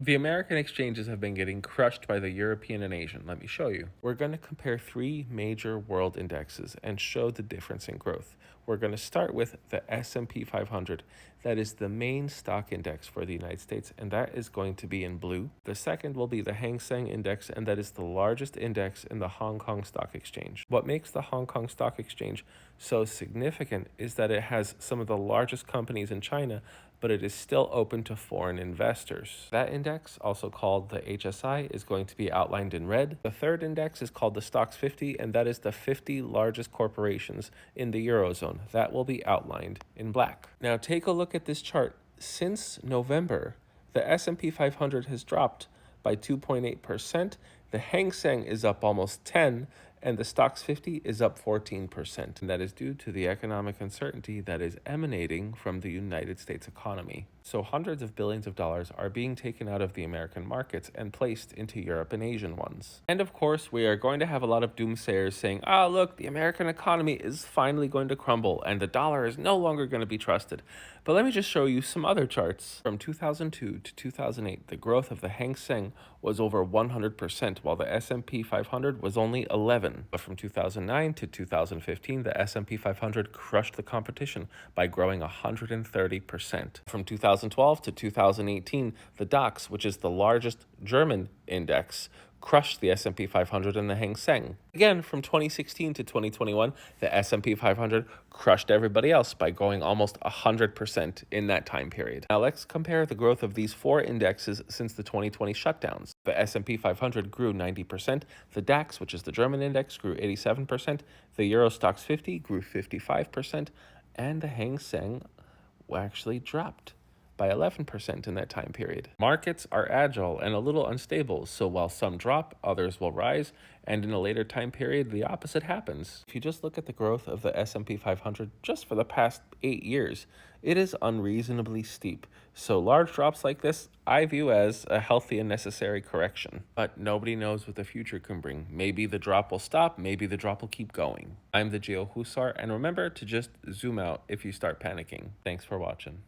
The American exchanges have been getting crushed by the European and Asian. Let me show you. We're going to compare three major world indexes and show the difference in growth. We're going to start with the S&P 500. That is the main stock index for the United States, and that is going to be in blue. The second will be the Hang Seng Index, and that is the largest index in the Hong Kong Stock Exchange. What makes the Hong Kong Stock Exchange so significant is that it has some of the largest companies in China, but it is still open to foreign investors. That index, also called the HSI, is going to be outlined in red. The third index is called the Stocks 50, and that is the 50 largest corporations in the Eurozone. That will be outlined in black. Now take a look at this chart. Since November, the S&P 500 has dropped by 2.8%. The Hang Seng is up almost 10, and the Stocks 50 is up 14%. And that is due to the economic uncertainty that is emanating from the United States economy. So hundreds of billions of dollars are being taken out of the American markets and placed into Europe and Asian ones. And of course, we are going to have a lot of doomsayers saying, look, the American economy is finally going to crumble and the dollar is no longer going to be trusted. But let me just show you some other charts. From 2002 to 2008, the growth of the Hang Seng was over 100%, while the S&P 500 was only 11. But from 2009 to 2015, the S&P 500 crushed the competition by growing 130%. From 2012 to 2018, the DAX, which is the largest German index, crushed the S&P 500 and the Hang Seng. Again, from 2016 to 2021, the S&P 500 crushed everybody else by growing almost 100% in that time period. Now let's compare the growth of these four indexes since the 2020 shutdowns. The S&P 500 grew 90%, the DAX, which is the German index, grew 87%, the Euro Stoxx 50 grew 55%, and the Hang Seng actually dropped by 11% in that time period. Markets are agile and a little unstable, so while some drop, others will rise, and in a later time period, the opposite happens. If you just look at the growth of the S&P 500 just for the past 8 years, it is unreasonably steep. So large drops like this, I view as a healthy and necessary correction. But nobody knows what the future can bring. Maybe the drop will stop, maybe the drop will keep going. I'm the Geo Husar, and remember to just zoom out if you start panicking. Thanks for watching.